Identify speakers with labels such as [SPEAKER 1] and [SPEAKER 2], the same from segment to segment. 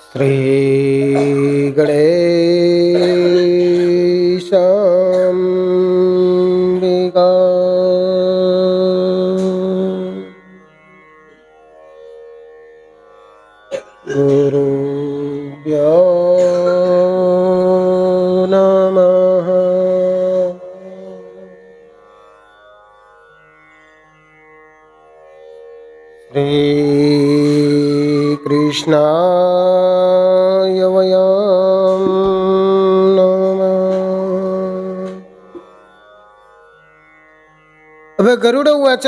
[SPEAKER 1] श्री गणेशाम्बिका गुरुभ्यो नमः। श्री कृष्णाय वयं नमः। अब गरुड़ उवाच,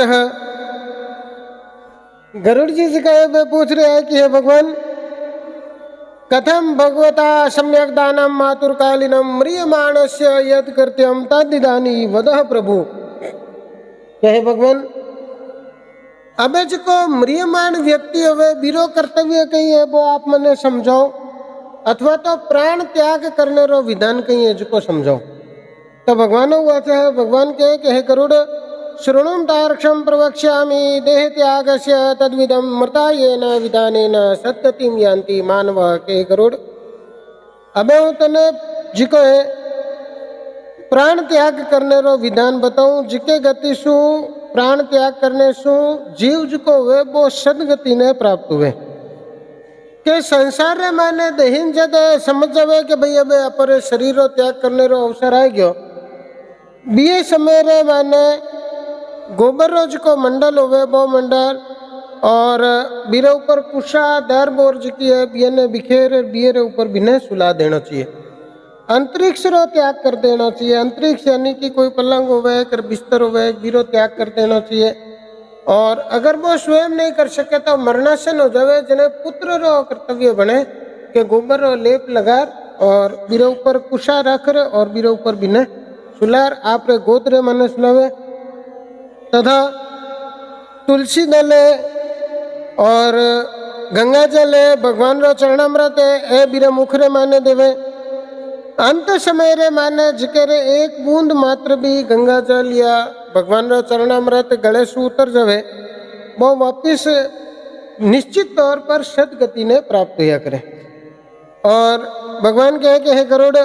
[SPEAKER 1] गरुड़ जी से कहे पूछ रहे हैं कि हे भगवान, कथम भगवता सम्यक दानम मातुरकालीनम म्रियमाणस्य यद कृत्यम तदिदानी वदः प्रभु। कहे भगवान, अबे जो म्रियमाण व्यक्ति हवे बीरो कर्तव्य कही है वो आप मने समझाओ, अथवा तो प्राण त्याग करने रो विधान कही है जो समझाओ। तो भगवान उवाच, भगवान कहे कि हे गरुड़, शृणुम तार्क्षम प्रवक्ष्यामि देह त्यागस्य तद्विदम मृतायेन विधानेन सद्गतिम यान्ति मानवः। के गरुड़, अबे हूँ तने जिको है प्राण त्याग करने रो विधान बताऊं, जिके गति सु प्राण त्याग करने सु जीव जिको हुए वो सदगति ने प्राप्त हुए। के संसार रे माने दहीन जद समझ जावे कि भाई अबे अपरे शरीर रो त्याग करने रो अवसर आ गयो, बीए समय रे माने गोबर रो जिको मंडल होवे वो मंडल और बीरे ऊपर कुशा दर बोर जिकी है बीए ने बिखेर बीए रे ऊपर बिने सुला देना चाहिए। अंतरिक्ष रो त्याग कर देना चाहिए। अंतरिक्ष यानी कि कोई पलंग होवे कर बिस्तर होवे बीरो त्याग कर देना चाहिए। और अगर वो स्वयं नहीं कर सके तो मरणासन हो जावे, जिन्हें पुत्र रो कर्तव्य बने के गोबर रो लेप लगा और बीरे ऊपर कुशा रख और बीरे ऊपर बिने सुलार आप रे गोत्र मन सुनावे। तथा तुलसी दले और गंगा जल है, भगवान रो चरणामृत है, ए बीरे मुखरे माने देवे। अंत समय रे माने जिके रे एक बूंद मात्र भी गंगा जल या भगवान रो चरणामृत गले से उतर जावे, वो वापिस निश्चित तौर पर सदगति ने प्राप्त किया करे। और भगवान कहे कि हे गरुड़,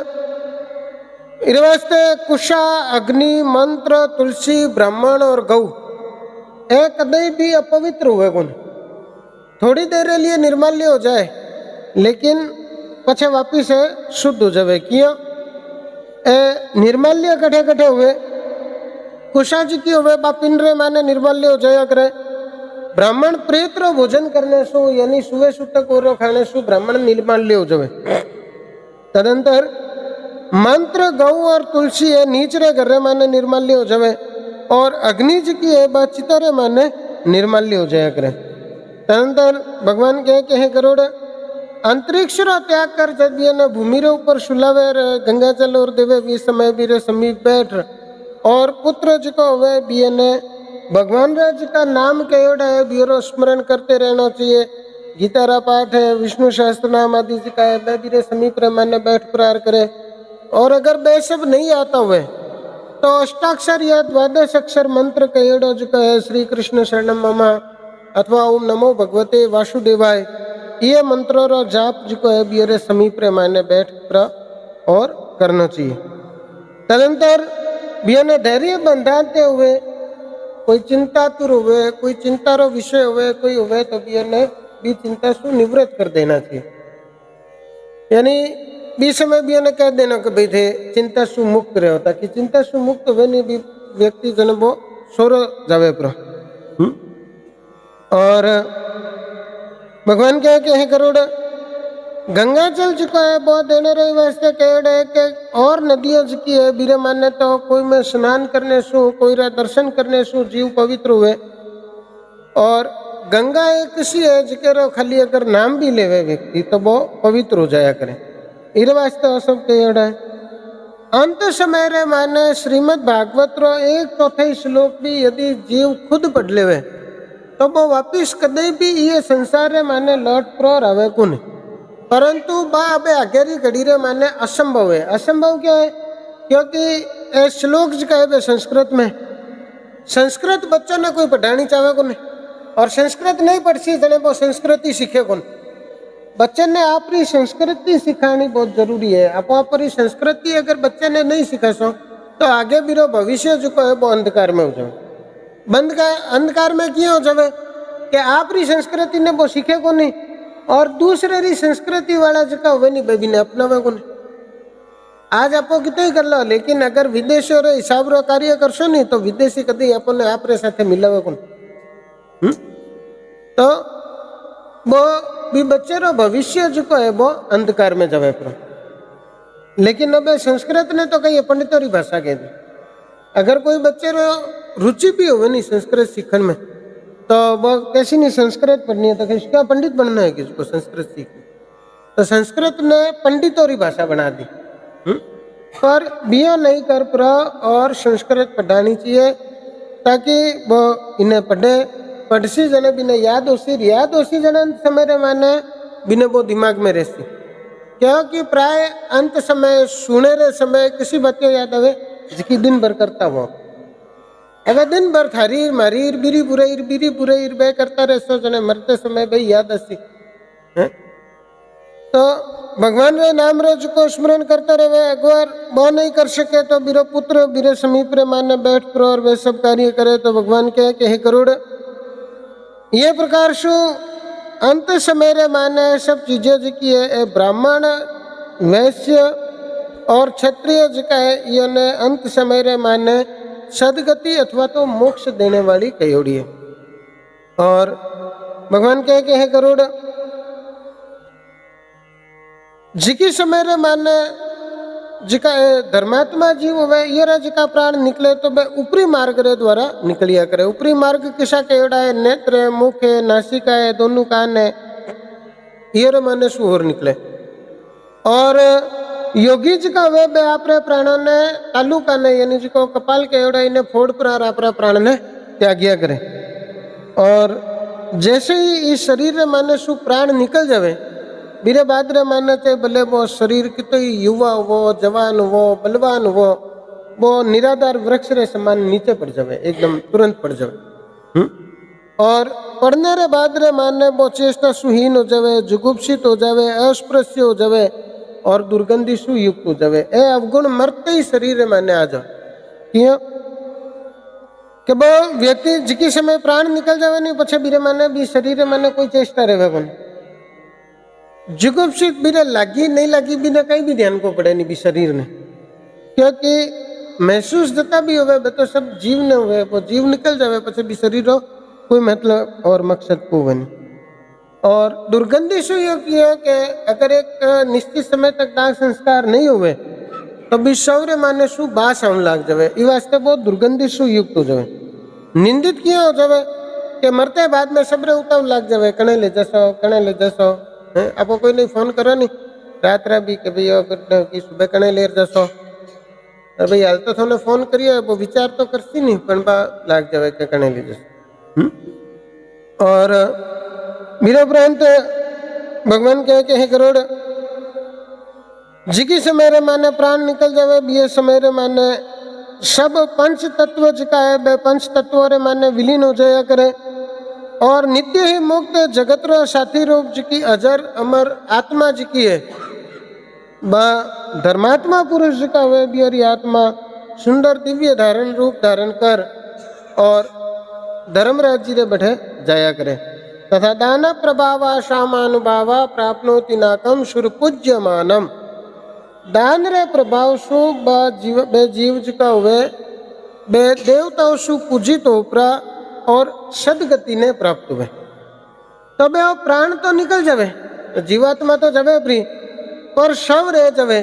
[SPEAKER 1] इस वास्ते कुशा अग्नि मंत्र तुलसी ब्राह्मण और गौ ए कदई भी अपवित्र हुए गुण। थोड़ी देर लिए निर्माल्य हो जाए लेकिन पछे वापिस शुद्ध हो जावे। क्यों ए निर्माल्य कठे कठे हुए, कुशा जी की हुए बापिंद्रे माने निर्माल्य हो जाया करे। ब्राह्मण प्रेत रो भोजन करने सु यानी सुबह सुतक और खाने सु ब्राह्मण निर्माल्य हो जावे। तदंतर मंत्र गौ और तुलसी है नीचरे घरे माने निर्माल्य हो जावे और अग्नि जी की है बात चितारे माने निर्माल्य हो जाया करे। तदंतर भगवान कहे कि हे गरुड़, अंतरिक्ष रो त्याग कर जब ये न भूमि रे ऊपर सुलावे गंगा जल और देवे भी समय भी रे समीप बैठ और पुत्र जी को हुए भी ने भगवान राज का नाम कहोड़ा है बीरो स्मरण करते रहना चाहिए। गीता रा पाठ है, विष्णु सहस्त्र नाम आदि जी का है, भी रे समीप रे माने बैठ प्रार करे। और अगर बे सब नहीं आता हुए तो अष्टाक्षर या द्वादश अक्षर मंत्र कहोड़ा जो है श्री कृष्ण शरणम मम अथवा ओम नमो भगवते वासुदेवाय, ये मंत्रों रो जाप जो है बियरे समीप रे माने बैठ कर और करना चाहिए। तदंतर बियने धैर्य बंधाते हुए कोई चिंतातुर हुए, कोई चिंता रो विषय हुए कोई हुए तो बियने भी चिंता सु निवृत्त कर देना चाहिए। यानी बीच समय बियने कह देना कि भाई थे चिंता सु मुक्त रहो, ताकि चिंता सु मुक्त हुए नहीं भी व्यक्ति जन वो सोरो जावे प्रो। और भगवान कहे कि हे गरुड़, गंगा जल चुका है वो देने रही वास्ते कहे कि और नदियां की है बीरे माने तो कोई में स्नान करने सु कोई रा दर्शन करने सु जीव पवित्र हुए। और गंगा एक किसी है जिके रो खाली अगर नाम भी लेवे व्यक्ति तो वो पवित्र हो जाया करे। इस वास्ते सब कहेड़ा है। अंत समय रे माने श्रीमद् भागवत रो एक चौथाई श्लोक भी यदि जीव खुद पढ़ लेवे तो वो वापिस कदे भी ये संसार रे माने लौट प्रो रवे कुन। परंतु बा अबे आगेरी घड़ी रे माने असंभव है। असंभव क्या है? क्योंकि ए श्लोक जो कहे बे संस्कृत में, संस्कृत बच्चों ने कोई पढ़ानी चाहे को नहीं, और संस्कृत नहीं पढ़सी जने वो संस्कृति सीखे कौन। बच्चे ने आपकी संस्कृति सिखानी बहुत जरूरी है। आप अपनी संस्कृति अगर बच्चे ने नहीं सिखा सो तो आगे भी भविष्य जो है वो अंधकार में हो जाए। अंधकार में क्यों हो जाए कि आपकी संस्कृति ने वो सीखे को नहीं, और दूसरे री संस्कृति वाला जो हुए नहीं बेबी ने अपनावे को नहीं। आज आप कितने कर लो, लेकिन अगर विदेशों रे हिसाब रो कार्य करशो नहीं तो विदेशी कदी अपने आप रे साथे मिलावे को नहीं। तो वो भी बच्चे रो भविष्य जो है वो अंधकार में जावे पर। लेकिन अब संस्कृत ने तो कही पंडितों की भाषा कह दी। अगर कोई बच्चे रो रुचि भी हो नहीं संस्कृत सीखने में तो वो कैसी नहीं संस्कृत पढ़नी है तो कैसे क्या पंडित बनना है किसको संस्कृत सीखनी। तो संस्कृत ने पंडितों की भाषा बना दी। पर बियो नहीं कर पा और संस्कृत पढ़ानी चाहिए ताकि वो इन्हें पढ़सी जने बिना याद होसी जने समय रे माने बिना वो दिमाग में रहसी। क्योंकि प्राय अंत समय सुने रे समय किसी बच्चे याद आवे जिकी दिन भर करता हुआ। अगर दिन भर थारीर मारीर बीरी बुराईर बे करता रहे सो जने मरते समय भाई याद आसी। तो भगवान रे नाम रे को स्मरण करते रहे। अगर वो नहीं कर सके तो बीरो पुत्र बीरे समीप रे माने बैठ कर और वे सब कार्य करे तो भगवान कहे कि हे करोड़ ये प्रकार शु अंत समय रे माने सब चीजें जिकी है ब्राह्मण वैश्य और क्षत्रिय जिका है ये अंत समय रे माने सदगति अथवा तो मोक्ष देने वाली कयोड़ी है। और भगवान कहे कि हे करोड़ जिकी समय रे माने जिका धर्मात्मा जीव हुए ये जिका प्राण निकले तो वह ऊपरी मार्ग रे द्वारा निकलिया करे। ऊपरी मार्ग किसा केड़ा है, नेत्र है, मुख है, नासिका है, दोनों कान है, ये रे माने सुहोर निकले। और योगी जी का वे बे आपरे प्राणों ने तालु का ने यानी जिको कपाल के एवड़ा इन्हें फोड़ पर आपरा प्राण ने त्यागिया करे। और जैसे ही इस शरीर रे माने सु प्राण निकल जावे बीरे बाद रे माने चाहे भले वो शरीर कितो युवा हो जवान हो बलवान हो वो निराधार वृक्ष रे समान नीचे पड़ जावे, एकदम तुरंत पड़ जावे। और पड़ने रे बाद रे माने वो चेष्टा सुहीन हो जावे, जुगुप्सित हो जावे, अस्पृश्य हो जावे और दुर्गंधी सुयुक्त हो जावे। ए अवगुण मरते ही शरीर रे माने आ जाओ। क्यों कि वो व्यक्ति जिकी समय प्राण निकल जावे नहीं पछे बीरे माने भी शरीर रे माने कोई चेष्टा रहे कौन। जुगुप्सित बिना लगी नहीं लगी बिना कहीं भी ध्यान को पड़े नहीं भी शरीर ने। क्योंकि महसूस जता भी होवे तो सब जीव ने हुए वो जीव निकल जावे पछे भी शरीर हो कोई मतलब और मकसद को बने। और दुर्गंधी से ये किया कि अगर एक निश्चित समय तक दाह संस्कार नहीं हुए तो भी शौर्य माने शु बास आने लग जावे। ये वास्ते बहुत दुर्गंधी से युक्त हो जावे। निंदित क्यों हो जावे कि मरते बाद में सबरे उताव लग जावे, कने ले जसो आपको कोई नहीं फोन करो नहीं रात रा भी कि भाई कि सुबह कने लेर जसो भाई हाल तो थोने फोन करिए वो विचार तो करती नहीं पण बा लाग जावे कि कने ले जसो। और मेरा उपरांत भगवान कहे कि हे करोड़ जिकी समय रे माने प्राण निकल जावे ये समय रे माने सब पंच तत्व जिका है बे पंच तत्व रे माने विलीन हो जाया करे। और नित्य ही मुक्त जगत रो साथी रूप जी की अजर अमर आत्मा जी की है धर्मात्मा पुरुष जी का वे भी हरी आत्मा सुंदर दिव्य धारण रूप धारण कर और धर्मराज जी रे बैठे जाया करे। तथा दान प्रभावा शामानुभावा प्राप्नोति नाकम सुर पूज्य मानम। दान रे प्रभाव सु बे जीव जी का हुए बे देवताओं सु पूजित होपरा और सदगति ने प्राप्त हुए। तब वो प्राण तो निकल जावे तो जीवात्मा तो जावे प्री पर शव रह जावे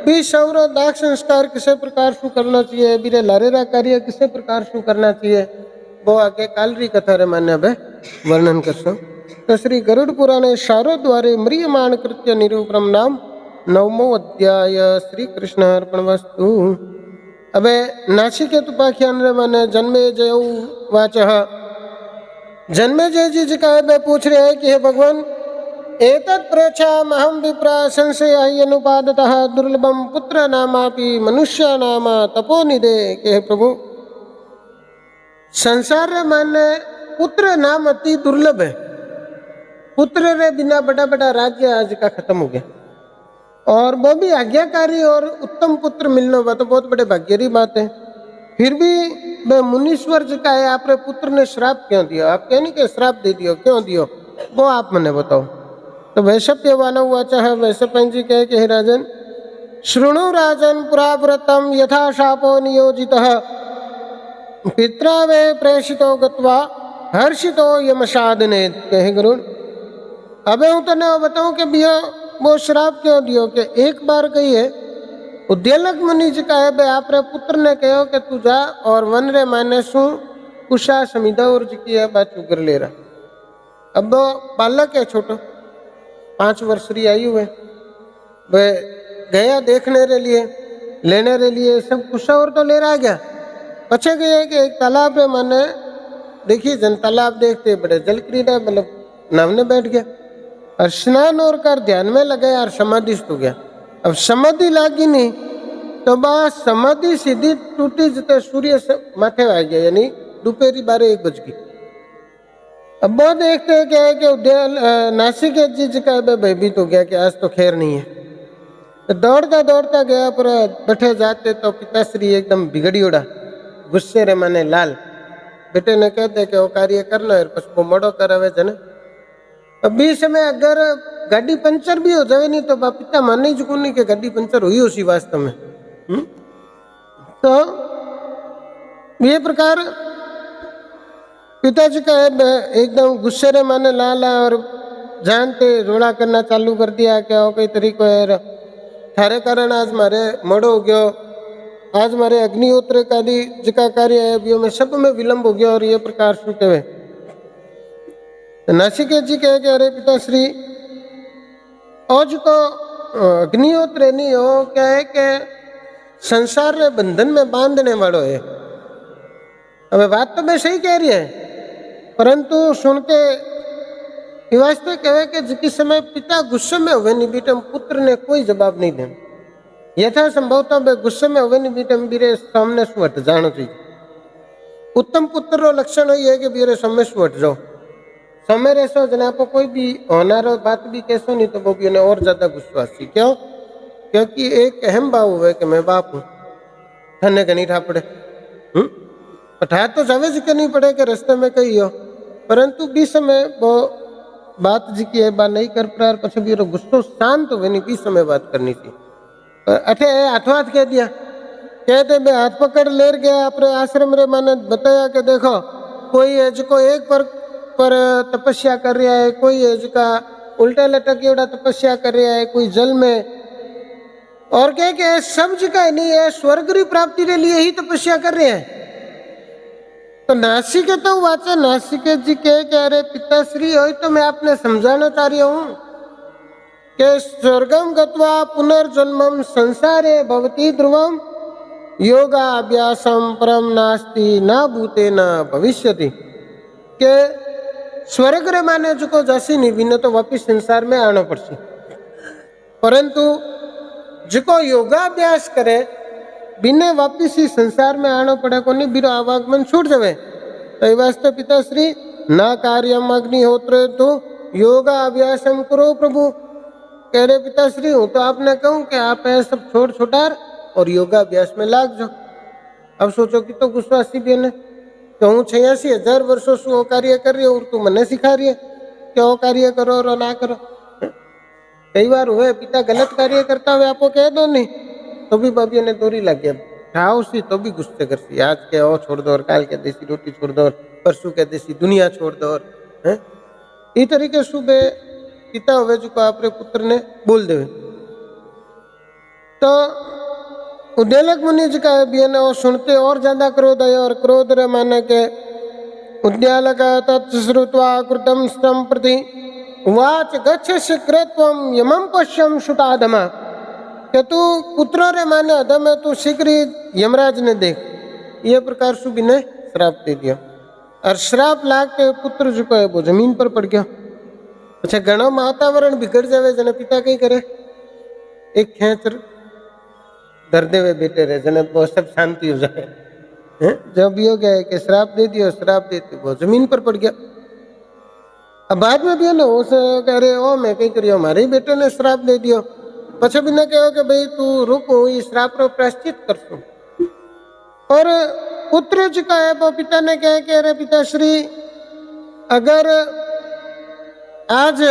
[SPEAKER 1] भी शव रो दाह संस्कार किसे प्रकार शु करना चाहिए बीरे लारेरा कार्य किसे प्रकार शु करना चाहिए वो आगे कालरी कथा रे मान्य अबे वर्णन करसो। तो श्री गरुड़ पुराणे शारो द्वारे म्रियमाण कृत्य निरूपणम नाम 9मो अध्याय। श्री कृष्ण अर्पणमस्तु। अबे नासिकेत उपाख्यान रे माने जन्मे जय वाच जन्मे जय जी का है पूछ रहे हैं कि हे भगवान एतत् प्रेक्षामहं विप्र संशयानुपादतः दुर्लभम पुत्र नामापि मनुष्य नाम तपोनिधे के हे प्रभु संसार माने पुत्र नाम अति दुर्लभ है। पुत्र रे बिना बड़ा बड़ा राज्य आज का खत्म हो गया, और वो भी आज्ञाकारी और उत्तम पुत्र मिलना हुआ तो बहुत बड़े भाग्य की बात है। फिर भी वह मुनीश्वर जी का है, आपने पुत्र ने श्राप क्यों दिया? आप कह नहीं कि श्राप दे दियो, क्यों दियो वो आप मैंने बताओ। तो वैश्य वानव वाचा वैश्य जी कहे कि हे राजन, शृणु राजन पुराव्रतम यथा शापो नियोजितः पित्रा वे प्रेषितो गत्वा हर्षितो यमसाधने। कहे गरुड़, अब हूँ तने बताऊँ कि भैया वो श्राप क्यों दियो? कि एक बार कही है उद्यलक मुनि जी का है भाई आपरे पुत्र ने कहो कि तू जा और वन रे माने शू कुशा समिधा और जी की है बात कर ले रहा। अब वो बालक है छोटो, 5 वर्ष की आयु है, वह गया देखने रे लिए लेने रे लिए सब कुशा और तो ले रहा गया। पछे गए कि एक तालाब है माने देखिए जन तालाब देखते बड़े जल क्रीड़ा मतलब नहाने बैठ गया और स्नान और कर ध्यान में लगे और समाधि हो गया। अब समाधि लागी नहीं तो बस समाधि सीधी टूटी जते सूर्य से माथे आ गया, यानी दोपहरी 12-1 बज गई। अब वो देखते हैं कि नासिक जी का भयभीत हो गया कि आज तो खैर नहीं है। तो दौड़ता दौड़ता गया पर बैठे जाते तो पिताश्री एकदम बिगड़ी उड़ा, गुस्से रे माने लाल। बेटे ने कहते कि वो कार्य करना है पछ मोड़ो करावे जने। अब बीच में अगर गाड़ी पंचर भी हो जाए नहीं तो पिता माने ही नहीं कि गाड़ी पंचर हुई उसी वास्तव में। तो ये प्रकार पिताजी का एकदम गुस्से रे माने लाला और जानते रोड़ा करना चालू कर दिया क्या हो कई तरीको है थारे कारण आज मारे मोड़ो हो गयो, आज मारे अग्निहोत्र का जिका कार्य है अभी में सब में विलंब हो गया। और ये प्रकार शू कहे नासिकेत जी कहे कि अरे पिताश्री आज को अग्निहोत्र नहीं हो क्या है कि संसार रे बंधन में बांधने वालों है। अब बात तो मैं सही कह रही है, परंतु सुन के वास्ते कहे कि जिस समय पिता गुस्से में हुए नहीं बेटे पुत्र ने कोई जवाब नहीं देना। यथा संभवतः वे गुस्से में हुए नहीं बेटे बीरे सामने शू हट जाना चाहिए। उत्तम पुत्र रो लक्षण ये है कि बीरे सामने शू हट जाओ, समय रहसो जना आपको कोई भी होनारो बात भी कैसो नहीं तो वो भी उन्हें और ज्यादा गुस्सा आती। क्यों? क्योंकि एक अहम भाव हुआ कि मैं बाप हूँ, थने के नहीं ठा पड़े ठा तो जावे जी के नहीं पड़े कि रास्ते में कही हो, परंतु बीच समय वो बात जी की बात नहीं कर पा पछे भी गुस्सो शांत हुए नहीं बीच समय बात करनी थी। अठे हाथों हाथ कह दिया, कहते मैं हाथ पकड़ ले गया अपने आश्रम रे माने बताया कि देखो कोई है जिको एक पर तपस्या कर रहा है, कोई है जिका उल्टा लटक एवड़ा तपस्या कर रहा है, कोई जल में, और कह के सब जगह नहीं है स्वर्ग की प्राप्ति के लिए ही तपस्या कर रहे हैं। तो नासिक तो वाचा नासिक जी कह अरे पिताश्री हो तो मैं आपने समझाना चाह रही हूँ कि स्वर्गम गत्वा पुनर्जन्मम संसारे भवती ध्रुवम योगाभ्यासम परम नास्ति न भूते न भविष्यति। के स्वर्ग रे माने जो को जैसी नहीं बिना तो वापिस संसार में आना पड़सी, परंतु जो योगाभ्यास करे बिना वापिस ही संसार में आना पड़े को नहीं बीरो आवागमन छूट जावे। तो वास्ते पिताश्री ना कार्यम अग्निहोत्र तो योगा अभ्यासम करो प्रभु। कह रहे पिताश्री हूँ तो आपने कहूँ कि आप है सब छोड़ छोटार और योगाभ्यास में लाग जाओ। अब सोचो कि तो गुस्सासी भी है तो हूँ 86,000 वर्षों से वो कार्य कर रही है और तू मने सिखा रही है कि वो कार्य करो और ना करो। कई बार हुए पिता गलत कार्य करता हुए आपको कह दो नहीं तो भी बाबियों ने दोरी लग गया ठाओ सी तो भी गुस्से कर सी, आज के ओ छोड़ दो और काल के देसी रोटी छोड़ दो और परसों के देसी दुनिया छोड़ दो। और इस तरीके सुबह पिता हुए जो आपरे पुत्र ने बोल दे। तो उद्यलक मुनि जी का भी वो सुनते और ज्यादा क्रोध आया और क्रोध रे माने के उद्यालक तत्श्रुत्वा कृतम स्तम प्रति वाच गच्छ शीघ्रत्वम यमं पश्यम शुताधमा। कि तू पुत्र रे माने अधम है तू शीघ्र यमराज ने देख। ये प्रकार सुबी ने श्राप दे दिया और श्राप लाग के पुत्र जो है वो जमीन पर पड़ गया। अच्छा घणो वातावरण बिगड़ जावे जने पिता कई करे, एक खेच धर देवे बेटे रे जने वो सब शांति हो जाए। जब यो गए कि श्राप दे दियो, श्राप देते वो जमीन पर पड़ गया। अब बाद में भी है ना उस कह रहे ओ मैं कहीं करियो, हमारे ही बेटे ने श्राप दे दियो। पछे भी ना कहो कि भाई तू रुक, ये श्राप रो प्रायश्चित करसू। और पुत्र जी का है वो पिता ने कहे कि अरे पिताश्री, अगर आज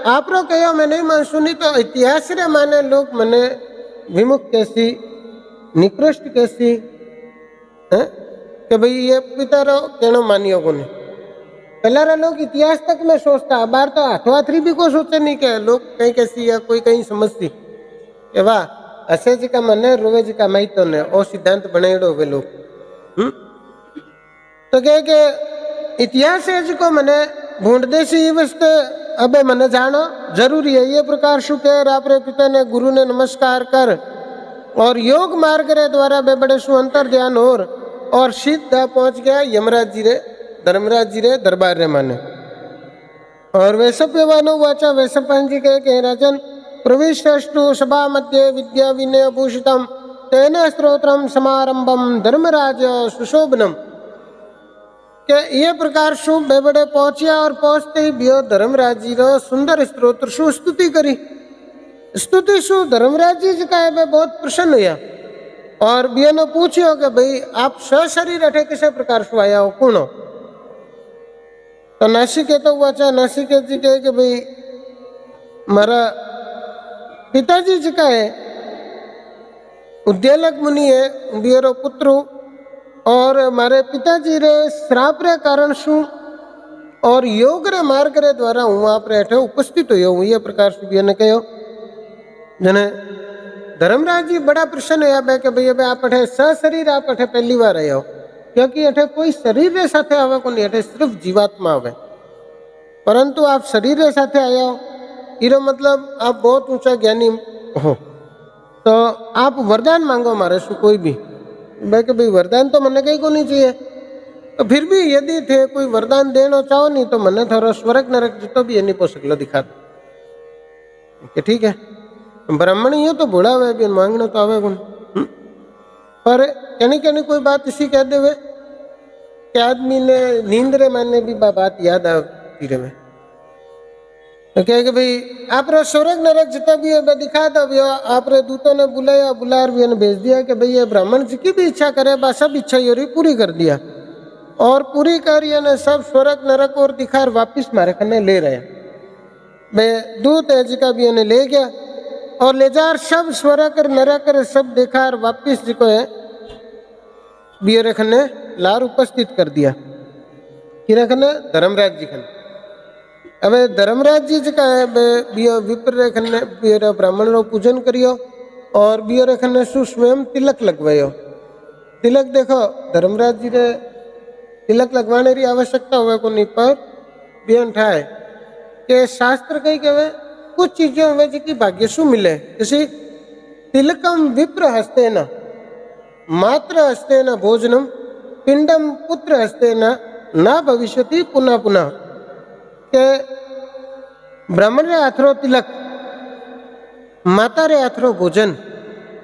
[SPEAKER 1] आप रो कहो मैं नहीं मानसू, नहीं तो इतिहास रे माने लोग मने विमुख कैसी, निकृष्ट कैसी है कि भाई ये पिता रो कहना मानियो को नहीं। पहला लोग इतिहास तक में सोचता, बार तो हाथवाथरी भी को सोचे नहीं के लोग कहीं कैसी या कोई कहीं समझती कि वाह असे जी का मन है रोवे जी का माइतो ने ओ सिद्धांत बनेड़ो वे लोग। तो कहे के इतिहास है जी को मने ढूंढ दे सी वस्ते अबे मने जानो जरूरी है। ये प्रकार शु कह आपरे पिता ने गुरु ने नमस्कार कर और योग मार्ग रे द्वारा बे बड़े सु अंतर ध्यान और सीधा पहुंच गया यमराज जी रे, धर्मराज जी रे दरबार रे माने। और वैश्यवानो वाचा वैश्यपायन जी कहे कि राजन प्रविष्टु सभा मध्य विद्या विनय भूषितम तेन स्त्रोत्रम समारंभम धर्मराज सुशोभनम। के ये प्रकार शु बेबड़े पहुंचिया और पहुंचते ही बियो धर्मराज जी रो सुंदर स्त्रोत्र शु स्तुति करी। स्तुति शु धर्मराज जी का है बहुत प्रसन्न हुआ और बियो ने पूछियो कि भाई आप सशरीर अठे किसे प्रकार शु आया हो, कौन हो? तो नासिकेत तो वाचा नासिकेत जी कहे कि भाई मारा पिताजी जी का है उद्यालक मुनि है, बियरो पुत्र और मारे पिताजी रे श्राप रे कारण शु और योग रे मार्ग रे द्वारा हूँ आप रे उपस्थित हो। ये प्रकार से ने कहो जने धर्मराज जी बड़ा प्रसन्न है कि भाई आप अठे सशरीर आप अठे पहली बार आए हो, क्योंकि अठे कोई शरीर रे साथे आवे को नहीं, अठे सिर्फ जीवात्मा आवे, परंतु आप शरीर रे साथे आया हो इरो मतलब आप बहुत ऊंचा ज्ञानी हो। तो आप वरदान मांगो मारे सु कोई भी, कि भाई वरदान तो मने कहीं को नहीं चाहिए, तो फिर भी यदि थे कोई वरदान देना चाहो नहीं तो मने थारो स्वर्ग नरक जितो भी नहीं पो सकलो दिखा दो। ठीक है ब्राह्मण ये तो भोला हुआ भी मांगना तो आवे कौन। पर कहनी कोई बात इसी कह देवे कि आदमी ने नींद रे माने भी बात याद आती रहे। तो कहे कि भाई आप स्वर्ग नरक जितना भी है दिखा दो। आप दूतों ने बुलाया, बुलार भी भेज दिया कि भाई ये ब्राह्मण जी की भी इच्छा करे, बस सब इच्छा ये पूरी कर दिया और पूरी कर ने सब स्वर्ग नरक और दिखार वापिस मारे खने ले रहे। मैं दूत है जी का भी उन्हें ले गया और ले जा सब स्वर्ग नरक सब दिखार वापिस जी को है बियर रखने लार उपस्थित कर दिया कि रखने धर्मराज जी खने। अब धर्मराज जी का है बियो विप्र रखने बियर ब्राह्मण रो पूजन करियो और बियो रखने सु स्वयं तिलक लगवायो। तिलक देखो धर्मराज जी रे तिलक लगवाने की आवश्यकता हुए को नहीं, पर बियन ठाए के शास्त्र कही कहे कुछ चीजें हुए जी की भाग्य सु मिले, जैसे तिलकम विप्र हस्ते न मात्र हस्ते न भोजनम पिंडम पुत्र हस्ते न भविष्यति पुनः पुनः। के ब्राह्मण रे हाथरो तिलक, माता रे हाथरो भोजन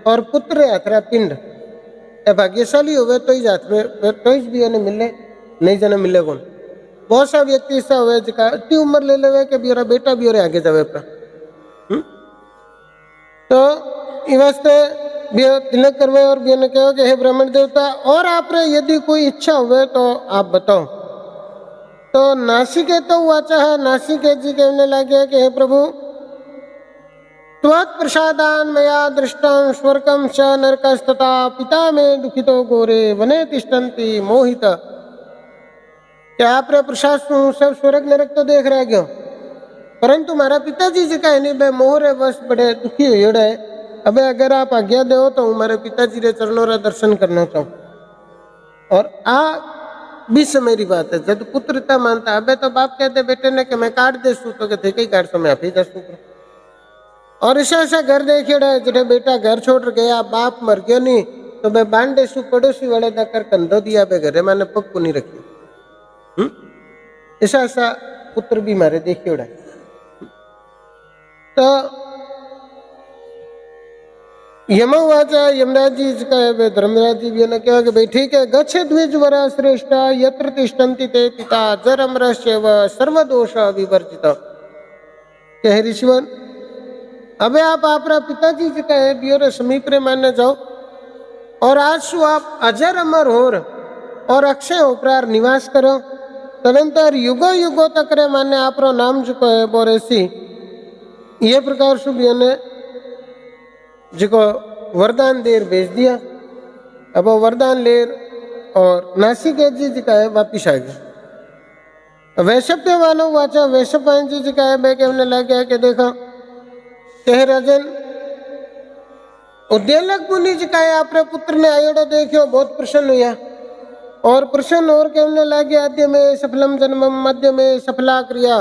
[SPEAKER 1] और पुत्र रे हाथरा पिंड ए भाग्यशाली हुए तो ही हाथ में तो ही भी उन्हें मिले, नहीं जाने मिले कौन। बहुत सा व्यक्ति ऐसा हुआ जिका इतनी उम्र ले लेवे कि बियरा बेटा भी और आगे जावे पर। तो इस वास्ते भी तिलक करवे और भी ने कहो कि हे ब्राह्मण देवता और आप रे यदि कोई इच्छा हुए तो आप बताओ। तो नासिकेत तो वाचा है, नासिकेत जी कहने लगे कि हे प्रभु त्वत् प्रसादान मया दृष्टं स्वर्गम च नरकस्तथा पिता में दुखितो घोरे वने तिष्ठन्ति मोहित। क्या आप रे प्रसाद सब स्वर्ग नरक तो देख रहे क्यों, परंतु मारा पिताजी जी का नहीं मोहरे वश बड़े दुखी हुए है। अबे अगर आप आज्ञा दो तो हमारे पिताजी रे चरणों रा दर्शन करना चाहूँ। और आ बीस मेरी बात है जब पुत्रता मानता अबे तो बाप कहते बेटे ने कि मैं काट देसू तो कहते कई काट सो मैं आप ही दसू। और ऐसा ऐसा घर देखेड़ा है जिन्हें बेटा घर छोड़ गया, बाप मर गया नहीं तो मैं बांडे सु पड़ोसी वाले दाकर कंधो दिया बे घरे मैंने पग को नहीं रखी। ऐसा ऐसा पुत्र भी मारे देखियोड़ा। तो यमवाच यमराज जी कहे धर्मराज जी भी ने कहा कि भाई ठीक है, गच्छ द्विजवरा श्रेष्ठ यत्र तिष्ठन्ति ते पिता जरमरस्यव सर्वदोष विवर्जित। कहे ऋषिवन, अबे आप आपरा पिताजी जी कहे बियोरे समीप रे माने जाओ और आज शू आप अजर अमर होर और अक्षय उपरार निवास करो, तदंतर युगो युगो तक रे माने आपरो नाम जो है बोरेसी ये प्रकार शुभ ने जिको वरदान देर भेज दिया। अब वो वरदान लेर और नासिकेत जी का है वापिस आ गया। वैश्य वालों वाचा वैश्य जी जी का है मैं कहने लग गया कि देखो कह राजन उद्देलक मुनि जी का है आपरे पुत्र ने आयोडो देखियो बहुत प्रसन्न हुआ और प्रसन्न और कहने लगे आद्य में सफलम जन्मम मध्य में सफला क्रिया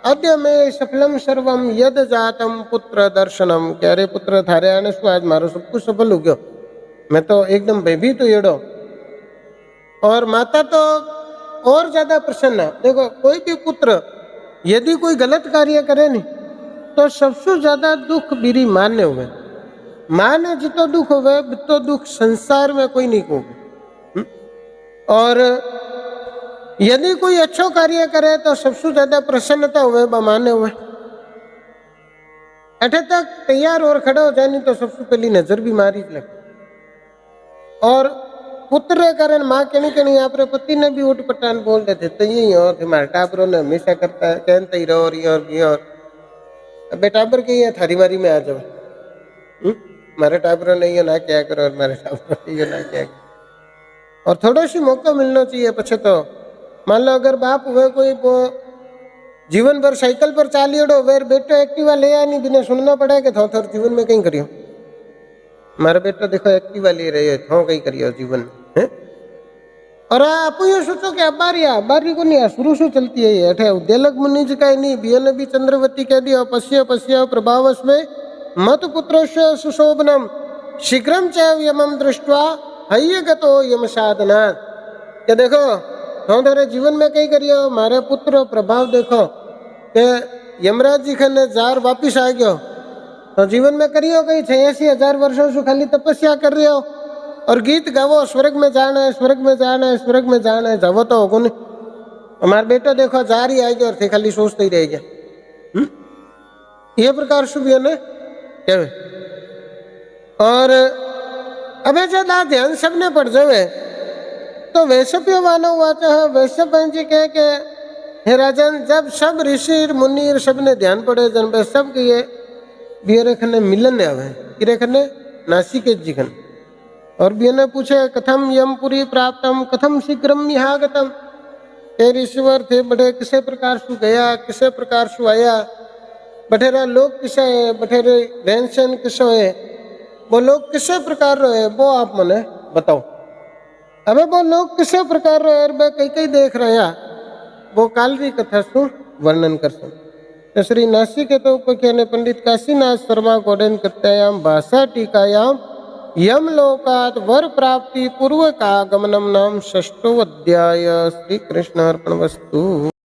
[SPEAKER 1] अद्य में सफलम सर्वम यद जातम पुत्र दर्शनम। कह रहे पुत्र थारे आने से आज मारो सब कुछ सफल हो गयो, मैं तो एकदम भयभीत तो येड़ो। और माता तो और ज्यादा प्रसन्न है। देखो कोई भी पुत्र यदि कोई गलत कार्य करे नहीं तो सबसे ज्यादा दुख बीरी मान्य हुए, माँ ने जितो दुख हुए तो दुख संसार में कोई नहीं होगा। और यदि कोई अच्छो कार्य करे तो सबसे ज्यादा प्रसन्नता हुए माने हुए। अठे तक तैयार और खड़ा हो जानी तो सबसे पहली नजर भी मारी लग। और पुत्र कारण माँ कहनी कहनी आपरे पति ने भी उठ पटान बोल देते तो यही हो तुम्हारे टाबरों ने हमेशा करता है कहते ही रहो और बेटाबर के ये थारी मारी में आ जाओ, मारे टाबरों ने ये ना क्या करो और मारे टाबरों ने ये ना क्या करो। और थोड़ा सी मौका मिलना चाहिए। पछे तो मान लो अगर बाप हुए कोई वो जीवन भर साइकिल पर चालियोड़ो वेर बेटो एक्टिवा ले आया नहीं बिना सुनना पड़ा कि थो थोर जीवन में कहीं करियो, मारा बेटा देखो एक्टिवा ले रहे हो थो कहीं करियो जीवन में है? और आप यो सोचो कि अबारी को नहीं शुरू से चलती है ये अठे उद्देलक मुनि जी का नहीं बियन भी चंद्रवती कह दिया पश्य पश्य प्रभावस में मत पुत्र सुशोभनम शीघ्रम च यमम दृष्टवा हय्य गतो यम साधना। क्या देखो हम तेरे जीवन में कहीं करियो मारे पुत्र प्रभाव देखो के यमराज जी खने जार वापिस आ गयो तो जीवन में करियो कहीं 86,000 वर्षों से खाली तपस्या कर रहे हो और गीत गावो स्वर्ग में जाना है स्वर्ग में जाना है स्वर्ग में जाना है जावो तो होगो नहीं। हमारा बेटा देखो जार ही आ गया और थे खाली सोचते ही रह गया। ये प्रकार शुभ ने क्या और अबे जब आ ध्यान सबने पड़ जावे तो वैश्य मानव वाचा है वैश्य जी कहे के हे राजन जब सब ऋषि मुनि सब ने ध्यान पड़े जन पे सब किए बियरे खने मिलन आवे किरे खने नासिकेत जी खने और बियने पूछे कथम यमपुरी प्राप्तम कथम शीघ्रम यहागतम। हे ऋषिवर थे बड़े किसे प्रकार सु गया किसे प्रकार सु आया बठेरा लोग किसे है बठेरे रहन सहन किसो है वो लोग किसे प्रकार रो है वो आप मने बताओ। अबे वो लोग किसे प्रकार रो है मैं कई कई देख रहे हैं वो काल की कथा सु वर्णन कर सक। तो श्री नासिकेत उपख्याने पंडित काशीनाथ शर्मा गोडेन कृत्यायाम भाषा टीकायाम यमलोकात् वर प्राप्ति पूर्वक आगमनम नाम षष्ठो अध्याय। श्री कृष्ण अर्पणमस्तु।